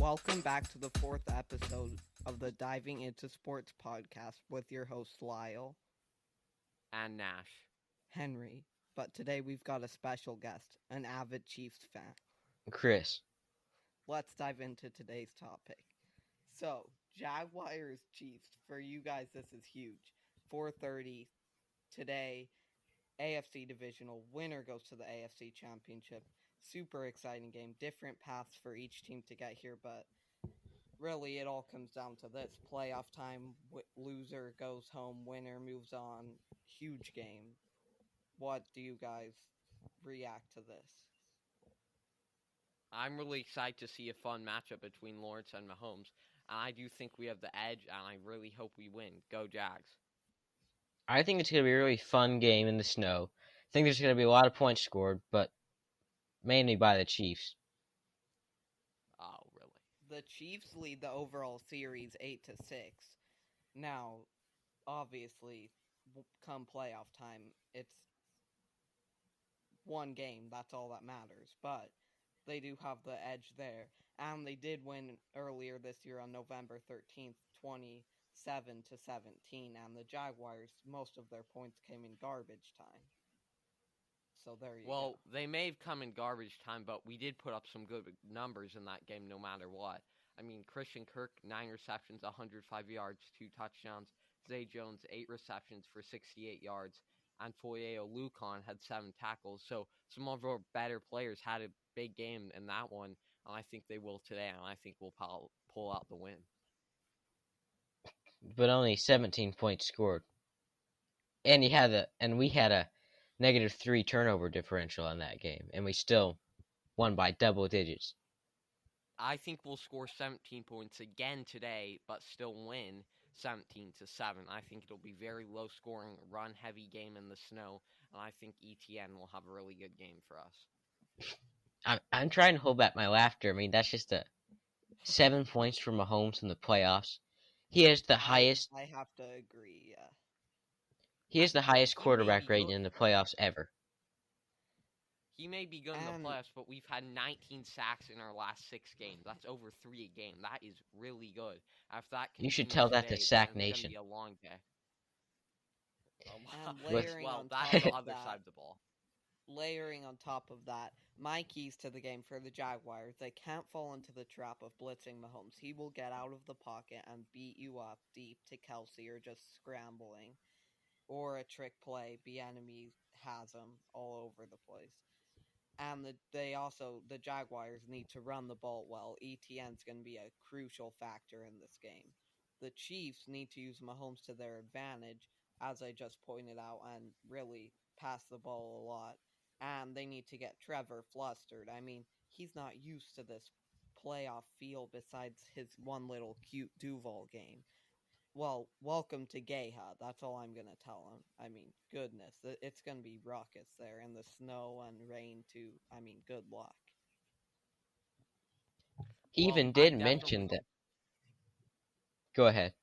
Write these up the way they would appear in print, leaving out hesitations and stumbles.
welcome back to the fourth episode of the Diving Into Sports podcast with your host Lyle, and Nash. Henry. But today we've got a special guest, an avid Chiefs fan. Chris. Let's dive into today's topic. So, Jaguars Chiefs, for you guys this is huge. 4:30 today, AFC Divisional winner goes to the AFC Championship. Super exciting game, different paths for each team to get here, but really it all comes down to this. Playoff time, loser goes home, winner moves on. Huge game. What do you guys react to this? I'm really excited to see a fun matchup between Lawrence and Mahomes. And I do think we have the edge, and I really hope we win. Go Jags. I think it's going to be a really fun game in the snow. I think there's going to be a lot of points scored, but mainly by the Chiefs. Oh, really? The Chiefs lead the overall series 8-6. Now, obviously, come playoff time, it's one game. That's all that matters. But they do have the edge there. And they did win earlier this year on November 13th, 27-17. And the Jaguars, most of their points came in garbage time. So there you go. Well, they may have come in garbage time, but we did put up some good numbers in that game no matter what. I mean, Christian Kirk, 9 receptions, 105 yards, 2 touchdowns. Zay Jones, 8 receptions for 68 yards. And Foye Oluokun had 7 tackles. So some of our better players had a big game in that one. And I think they will today. And I think we'll pull out the win. But only 17 points scored. And we had a -3 turnover differential on that game. And we still won by double digits. I think we'll score 17 points again today, but still win 17-7. I think it'll be very low scoring, run heavy game in the snow, and I think ETN will have a really good game for us. I'm trying to hold back my laughter. I mean, that's just 7 points for Mahomes in the playoffs. He has the highest. I have to agree. Yeah. He has the highest quarterback rating in the playoffs ever. He may be good in the playoffs, but we've had 19 sacks in our last 6 games. That's over 3 a game. That is really good. If that You should continues tell that today, to Sack then it's Nation. gonna be a long day. And layering Well, on that's top the of other that, side of the ball. layering on top of that, my keys to the game for the Jaguars, they can't fall into the trap of blitzing Mahomes. He will get out of the pocket and beat you up deep to Kelsey or just scrambling. Or a trick play, Bieniemy has him all over the place. And the Jaguars need to run the ball well. ETN's going to be a crucial factor in this game. The Chiefs need to use Mahomes to their advantage, as I just pointed out, and really pass the ball a lot. And they need to get Trevor flustered. I mean, he's not used to this playoff feel besides his one little cute Duval game. Well, welcome to Geha. That's all I'm going to tell him. I mean, goodness, it's going to be raucous there in the snow and rain, too. I mean, good luck. He even did mention that. Go ahead.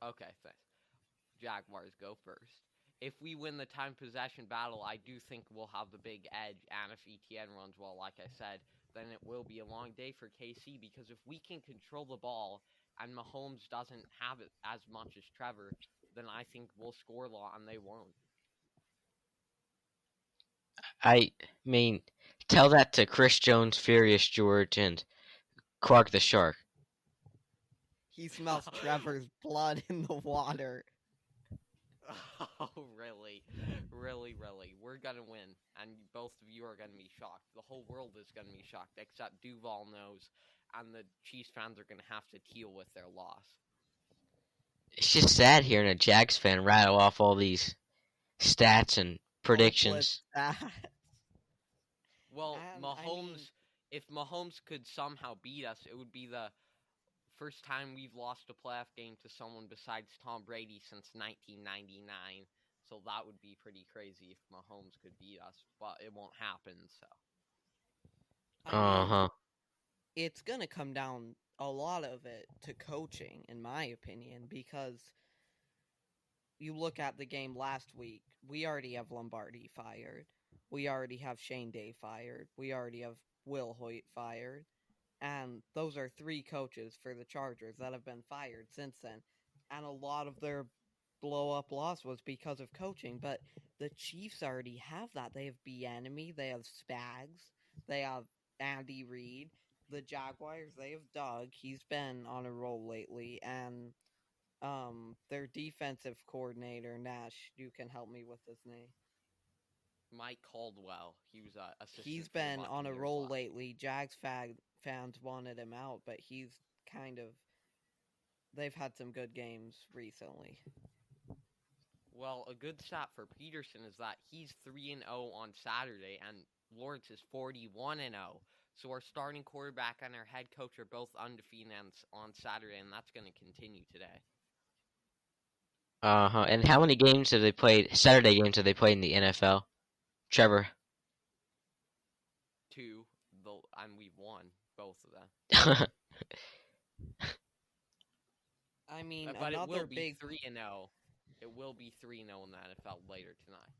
Okay, thanks. Jaguars go first. If we win the time possession battle, I do think we'll have the big edge. And if ETN runs well, like I said, then it will be a long day for KC. Because if we can control the ball and Mahomes doesn't have it as much as Trevor, then I think we'll score a lot and they won't. I mean, tell that to Chris Jones, Furious George, and Quark the Shark. He smells Trevor's blood in the water. Oh, really? Really? We're going to win, and both of you are going to be shocked. The whole world is going to be shocked, except Duval knows, and the Chiefs fans are going to have to deal with their loss. It's just sad hearing a Jags fan rattle off all these stats and predictions. Well, if Mahomes could somehow beat us, it would be the first time we've lost a playoff game to someone besides Tom Brady since 1999. So that would be pretty crazy if Mahomes could beat us, but it won't happen, so. It's going to come down, a lot of it, to coaching, in my opinion, because you look at the game last week, we already have Lombardi fired. We already have Shane Day fired. We already have Will Hoyt fired. And those are 3 coaches for the Chargers that have been fired since then. And a lot of their blow up loss was because of coaching. But the Chiefs already have that. They have Bieniemy, they have Spags, they have Andy Reid. The Jaguars, they have Doug. He's been on a roll lately, and their defensive coordinator Nash. You can help me with his name. Mike Caldwell. He was He's assistant for the been on a Buccaneers roll last. lately. Fans wanted him out, but he's kind of. They've had some good games recently. Well, a good stat for Peterson is that he's 3-0 on Saturday, and Lawrence is 41-0. So our starting quarterback and our head coach are both undefeated on Saturday, and that's going to continue today. And how many games have they played? Saturday games have they played in the NFL? Trevor. 2, and we've won both of them. I mean, but it another will be big 3-0. It will be 3-0 in the NFL later tonight.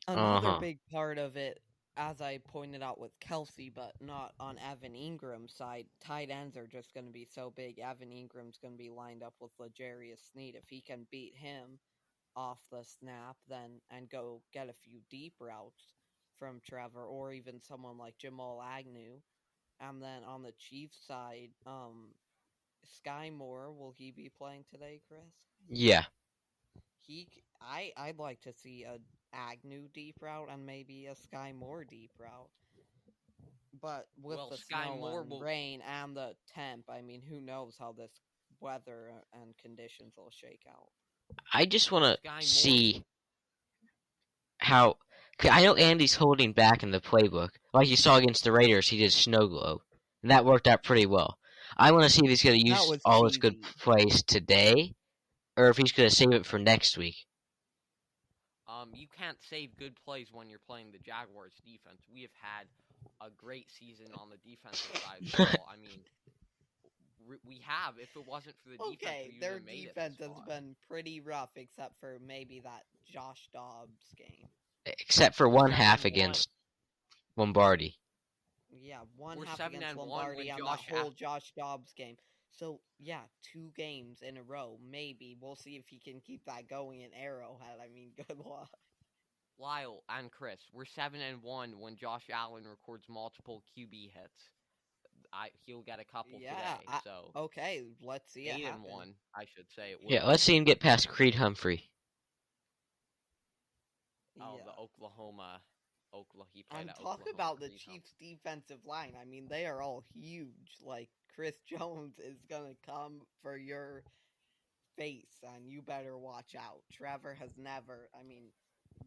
another big part of it, as I pointed out with Kelsey, but not on Evan Ingram's side, tight ends are just going to be so big. Evan Ingram's going to be lined up with L'Jarius Sneed. If he can beat him off the snap, then and go get a few deep routes from Trevor, or even someone like Jamal Agnew. And then on the Chiefs side, Sky Moore, will he be playing today, Chris? Yeah. I'd like to see a Agnew deep route and maybe a Sky Moore deep route. But with the Sky snow Moore and rain and the temp, I mean, who knows how this weather and conditions will shake out. I just want to see how. I know Andy's holding back in the playbook. Like you saw against the Raiders, he did snow globe, and that worked out pretty well. I want to see if he's going to use all his good plays today, or if he's going to save it for next week. You can't save good plays when you're playing the Jaguars defense. We have had a great season on the defensive side of the ball. I mean, we have. If it wasn't for the defense, we would have made it this far. Their defense has been pretty rough, except for maybe that Josh Dobbs game. Except for one half against Lombardi. Yeah, one half against Lombardi on that whole Josh Dobbs game. So, yeah, 2 games in a row, maybe. We'll see if he can keep that going in Arrowhead. I mean, good luck. Lyle and Chris, we're 7-1 when Josh Allen records multiple QB hits. He'll get a couple today. So okay, let's see it 8-1, I should say. Let's see him get past Creed Humphrey. Oh, yeah. The Oklahoma. He played and at talk Oklahoma about the Chiefs' defensive line. I mean, they are all huge. Like, Chris Jones is going to come for your face, and you better watch out. Trevor has never, I mean,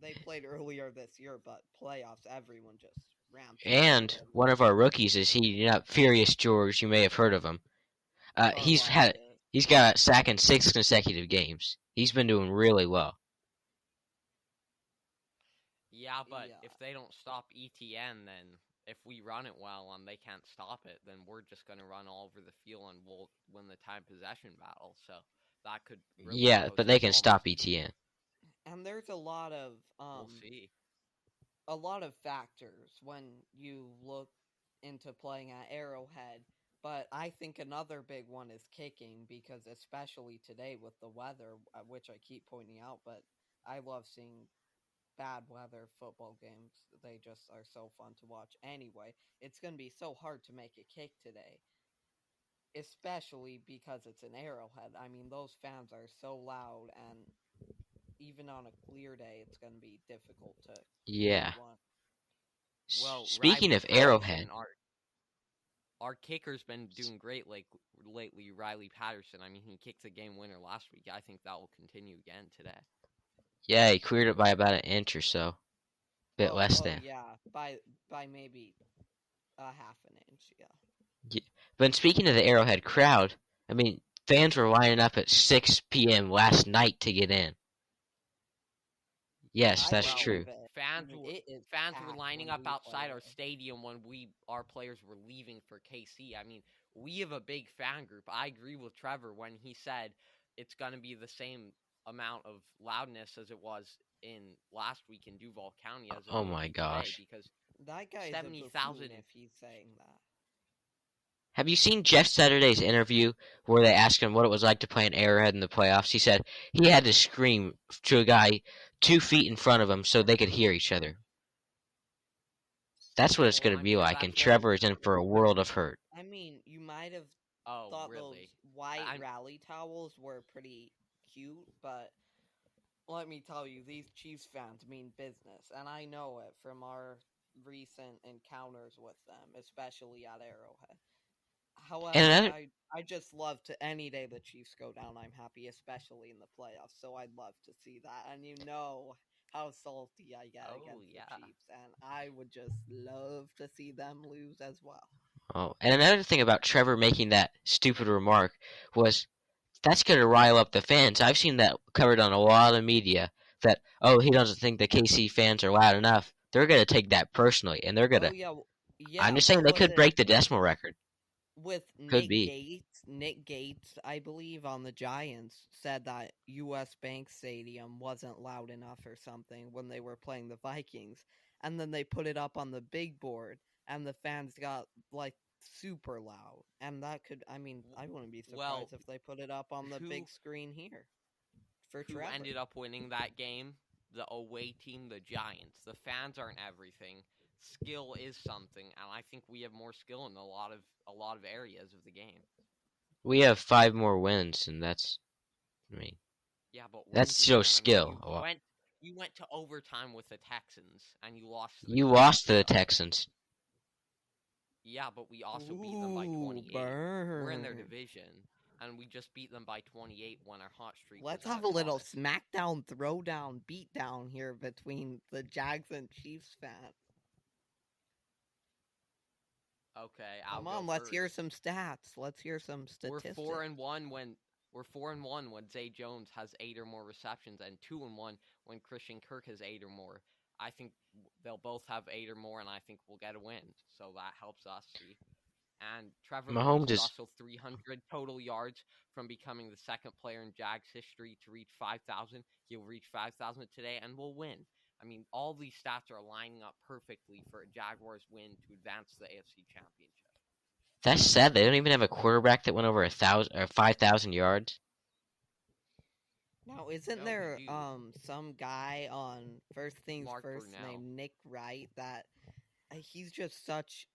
they played earlier this year, but playoffs, everyone just ran. And one of our rookies is Furious George. You may have heard of him. He's got a sack in 6 consecutive games. He's been doing really well. Yeah, but if they don't stop ETN, then if we run it well and they can't stop it, then we're just going to run all over the field and we'll win the time possession battle. So that could really but they can stop ETN. And there's a lot of we'll see. A lot of factors when you look into playing at Arrowhead, but I think another big one is kicking, because especially today with the weather, which I keep pointing out, but I love seeing bad weather football games. They just are so fun to watch. Anyway, it's going to be so hard to make a kick today, especially because it's an Arrowhead. I mean, those fans are so loud, and even on a clear day, it's going to be difficult to run. Well, speaking of Arrowhead, our kicker's been doing great lately, Riley Patterson. I mean, he kicked the game winner last week. I think that will continue again today. Yeah, he cleared it by about an inch or so. Bit less than. Yeah, by maybe a half an inch, yeah. But speaking of the Arrowhead crowd, I mean, fans were lining up at 6 p.m. last night to get in. Yes, that's true. Fans were lining up outside our stadium when our players were leaving for KC. I mean, we have a big fan group. I agree with Trevor when he said it's going to be the same amount of loudness as it was in last week in Duval County. As oh my gosh! Because that guy 70,000. If he's saying that. Have you seen Jeff Saturday's interview where they asked him what it was like to play an Arrowhead in the playoffs? He said he had to scream to a guy 2 feet in front of him so they could hear each other. That's what it's going to be like, and Trevor is in for a world of hurt. I mean, you might have thought really? those white rally towels were pretty cute, but let me tell you, these Chiefs fans mean business, and I know it from our recent encounters with them, especially at Arrowhead. However, I just love to any day the Chiefs go down, I'm happy, especially in the playoffs. So I'd love to see that, and you know how salty I get against the Chiefs, and I would just love to see them lose as well. Oh, and another thing about Trevor making that stupid remark was that's going to rile up the fans. I've seen that covered on a lot of media that, oh, he doesn't think the KC fans are loud enough. They're going to take that personally, and they're going to. Yeah, I'm just saying they could break the decimal record. With Nick Gates, I believe, on the Giants, said that U.S. Bank Stadium wasn't loud enough or something when they were playing the Vikings. And then they put it up on the big board, and the fans got, like, super loud. And that could, I mean, I wouldn't be surprised if they put it up on the big screen here for Trevor. Who ended up winning that game? The away team, the Giants. The fans aren't everything. Skill is something, and I think we have more skill in a lot of areas of the game. We have 5 more wins, and that's, I mean, yeah, but that's still skill. I mean, you went to overtime with the Texans, and you lost. You lost to the Texans. Yeah, but we also beat them by 28. We're in their division, and we just beat them by 28 when our hot streak. Let's have a little smackdown, throwdown, beatdown here between the Jags and Chiefs fans. Okay, come on, let's hear some stats. Let's hear some statistics. We're 4-1 when Zay Jones has 8 or more receptions, and 2-1 when Christian Kirk has 8 or more. I think they'll both have 8 or more, and I think we'll get a win. So that helps us see. And Trevor Mahomes is also 300 total yards from becoming the second player in Jags history to reach 5,000. He'll reach 5,000 today, and we'll win. I mean, all these stats are lining up perfectly for a Jaguars win to advance to the AFC Championship. That's sad. They don't even have a quarterback that went over 1,000 or 5,000 yards. Now, isn't there some guy on First Things First named Nick Wright that he's just such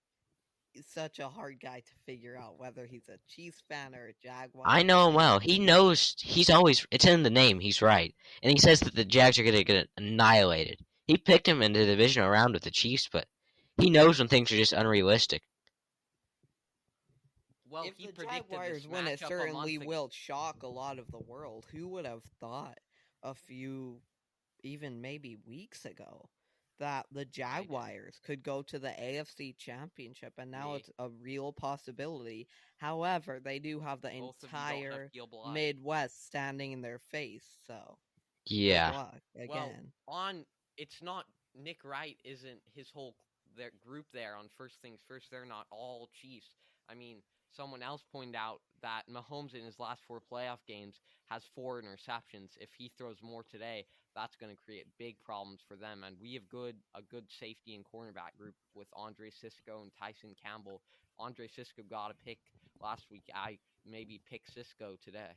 a hard guy to figure out whether he's a Chiefs fan or a Jaguar. I know him well. He knows he's always, it's in the name, he's right. And he says that the Jags are going to get annihilated. He picked him in the divisional round with the Chiefs, but he knows when things are just unrealistic. Well, if the Jaguars win, it certainly will shock a lot of the world. Who would have thought a few, even maybe weeks ago, that the Jaguars could go to the AFC Championship, and now it's a real possibility. However, they do have the entire Midwest standing in their face, so yeah. Again. Well, it's not Nick Wright isn't his whole their group there on First Things First. They're not all Chiefs. I mean, someone else pointed out that Mahomes in his last 4 playoff games has 4 interceptions. If he throws more today, that's going to create big problems for them. And we have a good safety and cornerback group with Andre Cisco and Tyson Campbell. Andre Cisco got a pick last week. I maybe pick Cisco today.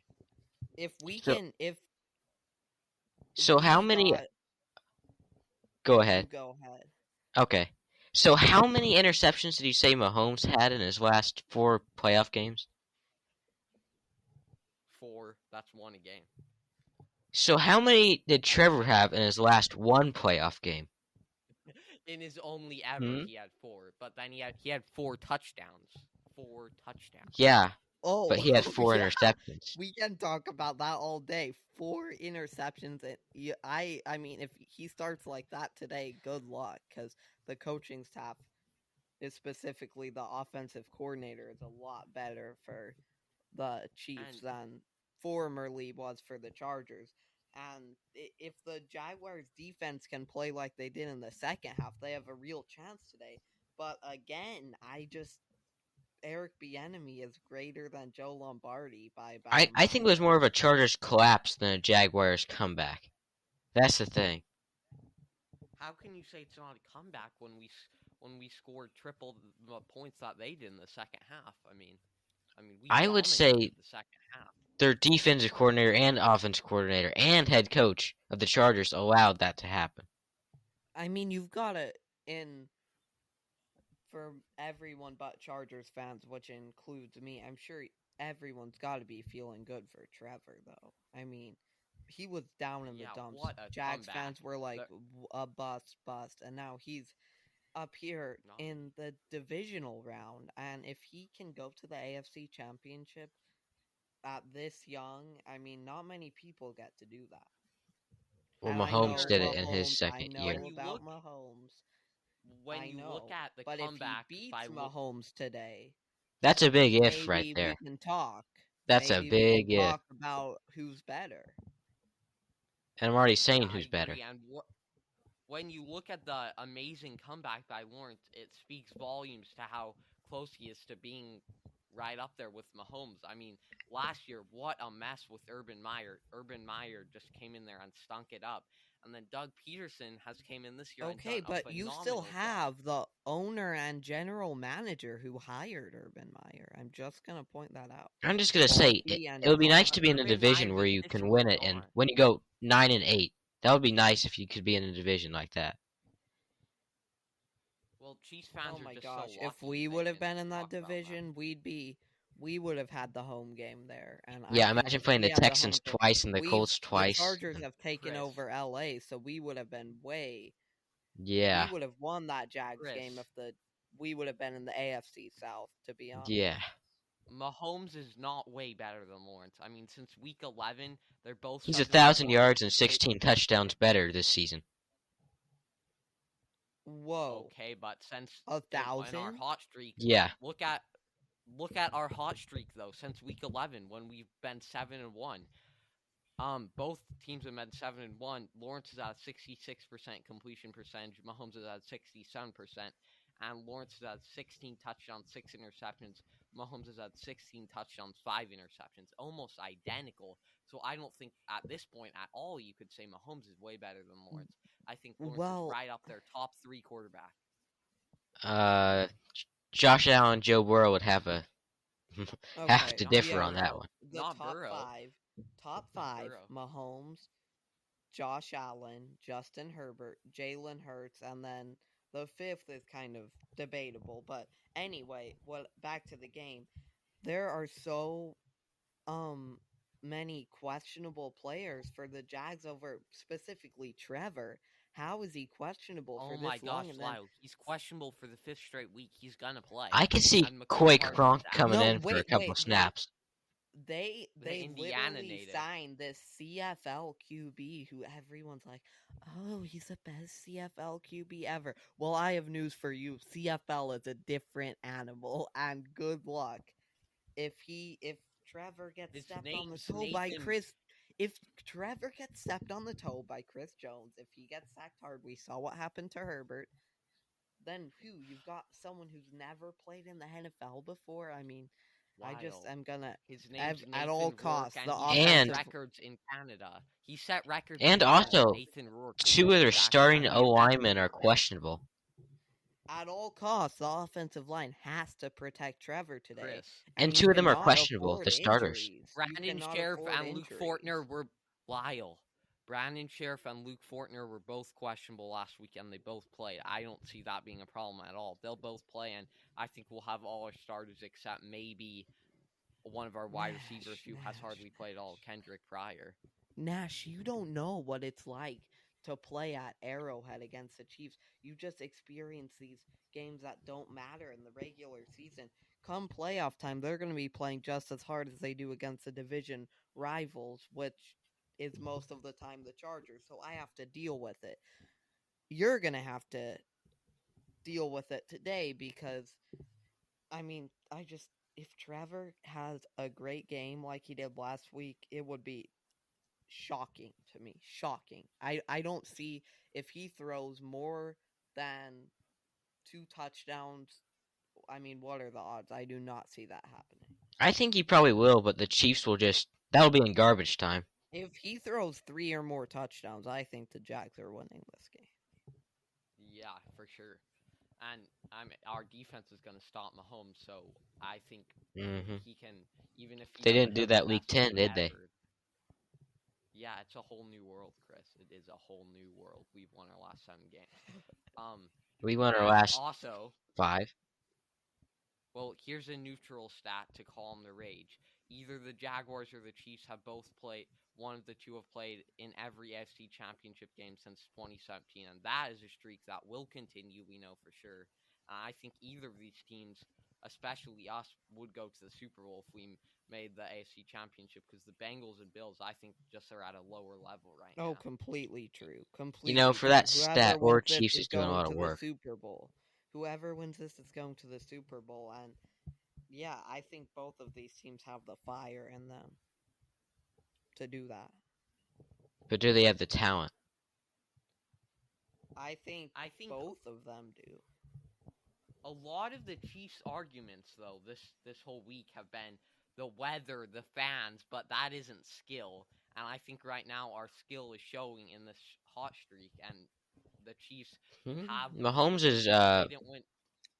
How many? Go ahead. Go ahead. Okay. So how many interceptions did you say Mahomes had in his last 4 playoff games? 4. That's 1 a game. So how many did Trevor have in his last 1 playoff game? In his only ever, he had 4. But then he had 4 touchdowns. 4 touchdowns. Yeah. Oh, but he had 4 interceptions. We can talk about that all day. 4 interceptions. I mean, if he starts like that today, good luck, because the coaching staff, is specifically the offensive coordinator, is a lot better for the Chiefs than formerly was for the Chargers. And if the Jaguars defense can play like they did in the second half, they have a real chance today. But again, Eric Bieniemy is greater than Joe Lombardi by about. I think it was more of a Chargers collapse than a Jaguars comeback. That's the thing. How can you say it's not a comeback when when we scored triple the points that they did in the second half. I mean, we I would say dominated the second half. their defensive coordinator and offensive coordinator and head coach of the Chargers allowed that to happen. I mean, you've got to, for everyone but Chargers fans, which includes me, I'm sure everyone's got to be feeling good for Trevor, though. I mean, he was down in the dumps. What a Jags comeback. fans were like, a bust, and now he's up here in the divisional round. And if he can go to the AFC Championship at this young, I mean, not many people get to do that. Well, And Mahomes did it in his second year. year. I know about Mahomes. When you look at the but comeback, if he beats Mahomes today, that's a big if right there. Maybe we can talk. That's a big if. Talk about who's better. And I'm already saying who's better. And when you look at the amazing comeback by Lawrence, it speaks volumes to how close he is to being right up there with Mahomes. I mean, last year, what a mess with Urban Meyer. Urban Meyer just came in there and stunk it up. And then Doug Peterson has came in this year. Okay, but you still have the owner and general manager who hired Urban Meyer. I'm just going to point that out. I'm just going to say, it would be nice to be in a division where you can win it. And when you go 9-8, that would be nice if you could be in a division like that. Well, Chiefs fans are just gosh, so lucky if we would have been in that division, we would have had the home game there. And yeah, imagine playing the Texans twice and the Colts twice. The Chargers have taken over LA, so we would have been way. Yeah. We would have won that Jags game if we would have been in the AFC South, to be honest. Yeah. Mahomes is not way better than Lawrence. I mean, since week 11, they're both. He's 1,000 yards and 16 touchdowns better this season. Whoa. Okay, but since 1,000 our hot streak, yeah. Look at our hot streak though. Since week 11, when we've been 7-1, both teams have been 7-1. Lawrence is at 66% completion percentage. Mahomes is at 67%, and Lawrence is at 16 touchdowns, 6 interceptions. Mahomes is at 16 touchdowns, 5 interceptions, almost identical. So I don't think at this point at all you could say Mahomes is way better than Lawrence. I think Lawrence is right up there, top 3 quarterback. Josh Allen, Joe Burrow would have to differ on that one. The top five: Mahomes, Josh Allen, Justin Herbert, Jalen Hurts, and then the 5th is kind of debatable. But anyway, back to the game. There are so many questionable players for the Jags over specifically Trevor. How is he questionable for this long? Oh my gosh, Lyle. He's questionable for the 5th straight week. He's gonna play. I can see Quake Kronk coming in for a couple of snaps. They literally signed this CFL QB who everyone's like, oh, he's the best CFL QB ever. Well, I have news for you. CFL is a different animal, and good luck. If Trevor gets stepped on the toe by Chris... If Trevor gets stepped on the toe by Chris Jones, if he gets sacked hard, we saw what happened to Herbert, then you've got someone who's never played in the NFL before. I mean, Wild. I'm gonna his name's at all costs and records in Canada. He set records. And also, 2 of their starting O linemen are questionable. At all costs, the offensive line has to protect Trevor today. And 2 of them are questionable, the starters. Brandon Sheriff and Luke Fortner were Lyle. Brandon Sheriff and Luke Fortner were both questionable last weekend. They both played. I don't see that being a problem at all. They'll both play, and I think we'll have all our starters except maybe one of our wide receivers who has hardly played at all, Kendrick Pryor. Nash, you don't know what it's like to play at Arrowhead against the Chiefs. You just experience these games that don't matter in the regular season. Come playoff time, they're going to be playing just as hard as they do against the division rivals, which is most of the time the Chargers. So I have to deal with it. You're going to have to deal with it today because, I mean, if Trevor has a great game like he did last week, it would be shocking to me. Shocking. I don't see if he throws more than 2 touchdowns. I mean, what are the odds? I do not see that happening. I think he probably will, but the Chiefs will that'll be in garbage time. If he throws 3 or more touchdowns, I think the Jags are winning this game. Yeah, for sure. And our defense is going to stop Mahomes, so I think Mm-hmm. he can, even if he They doesn't didn't do have that the week best 10, game did they? ever. Yeah, it's a whole new world, Chris. It is a whole new world. We've won our last 7 games. We won our And last also, 5. well, here's a neutral stat to calm the rage. Either the Jaguars or the Chiefs have both played. One of the two have played in every AFC Championship game since 2017, and that is a streak that will continue. We know for sure. I think either of these teams, especially us, would go to the Super Bowl if we made the AFC Championship. Because the Bengals and Bills, I think, just are at a lower level right Oh, now. completely true. You Completely know, for true. that Whoever stat, wins or this Chiefs is is doing a going lot to of the work. Super Bowl. Whoever wins this is going to the Super Bowl, and yeah, I think both of these teams have the fire in them to do that. But do they have the talent? I think both of them do. A lot of the Chiefs' arguments, though, this whole week have been the weather, the fans, but that isn't skill. And I think right now our skill is showing in this hot streak, and the Chiefs have. Mahomes is they didn't win.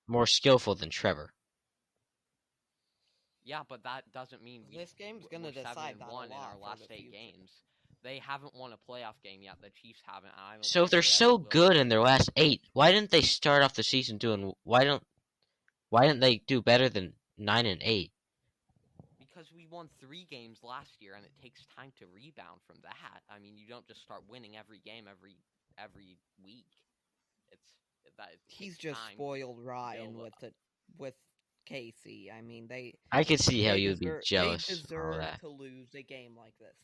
more skillful than Trevor. Yeah, but that doesn't mean This game's gonna we're decide that a 7-1 in lot our for last the 8 future. games. They haven't won a playoff game yet. The Chiefs haven't. And I don't So if think they're they so ever will. good in their last 8, why didn't they start off the season doing? Why didn't they do better than 9 and 8? Because we won 3 games last year, and it takes time to rebound from that. I mean, you don't just start winning every game every week. He's just time spoiled to rotten build with Casey. I mean, I could see how they you would be deserve jealous. they and all deserve that. to lose a game like this.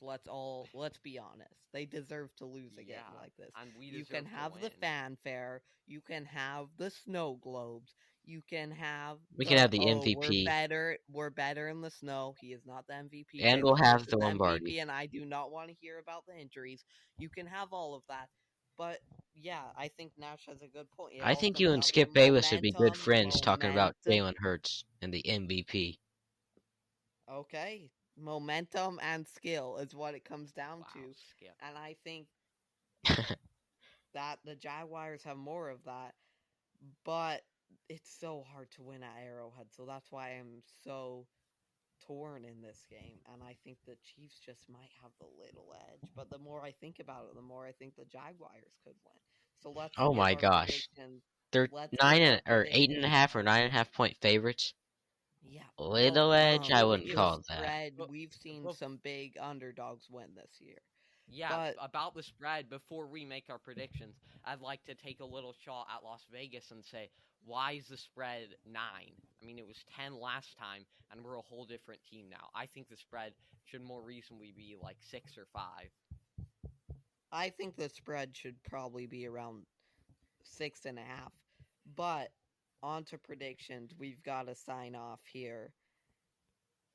Let's be honest. They deserve to lose a game like this. And we You deserve can have to the win. fanfare. You can have the snow globes. You can have We can have the We're MVP, better. We're better in the snow. He is not the MVP. and we'll Jalen have Hurts the is Lombardi. MVP, and I do not want to hear about the injuries. You can have all of that, but yeah, I think Nash has a good point. It I all think comes you and down to Skip Bayless would be good friends talking about Jalen Hurts and the MVP. Okay, momentum and skill is what it comes down to, Skip. and I think that the Jaguars have more of that, but it's so hard to win at Arrowhead, so that's why I'm so torn in this game, and I think the Chiefs just might have the little edge. But the more I think about it, the more I think the Jaguars could win. So let's Oh give my our gosh, predictions. they're Let's give our 8.5 or 9.5 point favorites. Yeah, Little edge, I wouldn't with call the that. spread, we've seen some big underdogs win this year. Yeah, but about the spread, before we make our predictions, I'd like to take a little shot at Las Vegas and say, why is the spread 9? I mean, it was 10 last time, and we're a whole different team now. I think the spread should more reasonably be like 6 or 5. I think the spread should probably be around 6.5. But on to predictions. We've got to sign off here.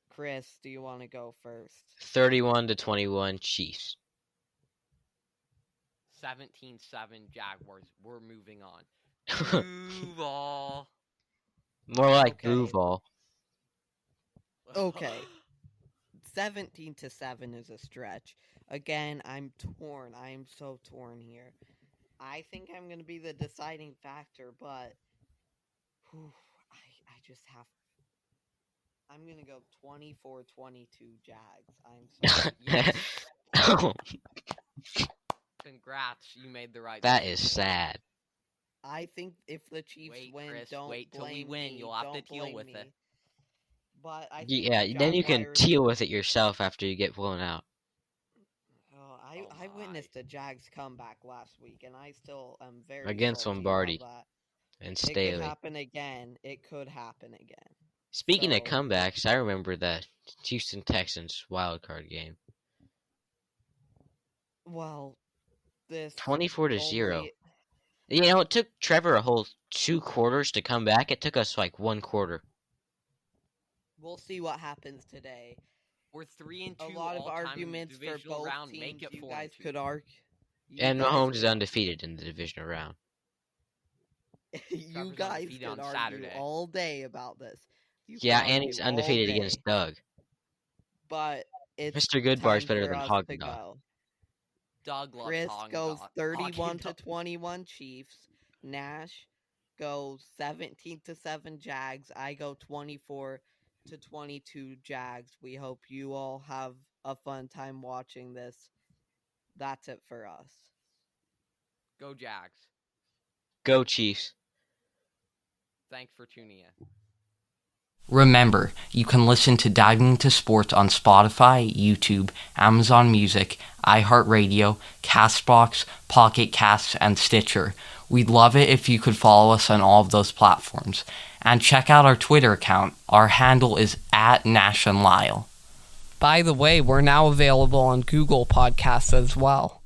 Chris, do you want to go first? 31-21 Chiefs. 17-7 Jaguars. We're moving on. Duval. More like Duval. Okay. 17-7 is a stretch. Again, I'm torn. I am so torn here. I think I'm going to be the deciding factor, but I just have. I'm going to go 24-22 Jags. I'm sorry. Yes. Congrats, you made the right That decision. is sad. I think if the Chiefs win, Chris, don't wait till blame we win. me. You'll have don't to deal with me. it. But I think Yeah, the then you can Jaguars... deal with it yourself after you get blown out. I witnessed the Jags comeback last week, and I still am very against salty Lombardi about that. and Staley. It could happen again. It could happen again. Speaking of comebacks, I remember the Houston Texans wildcard game. Well, this 24-0. You know, it took Trevor a whole 2 quarters to come back. It took us like 1 quarter. We'll see what happens today. We're 3-2. A lot of arguments for both round. teams. Make it you 4-2. guys could argue. And Mahomes is undefeated in the divisional round. You guys could argue Saturday. all day about this. Yeah, and he's undefeated against Doug. But it's Mr. Goodbar's better than Haagen-Dazs. Doug loves Chris Haagen-Dazs. goes 31-21 Chiefs. Nash go 17-7 Jags. I go 24-22 Jags. We hope you all have a fun time watching this. That's it for us. Go Jags. Go Chiefs. Thanks for tuning in. Remember, you can listen to Diving into Sports on Spotify, YouTube, Amazon Music, iHeartRadio, CastBox, Pocket Casts, and Stitcher. We'd love it if you could follow us on all of those platforms. And check out our Twitter account. Our handle is @Nash and Lyle. By the way, we're now available on Google Podcasts as well.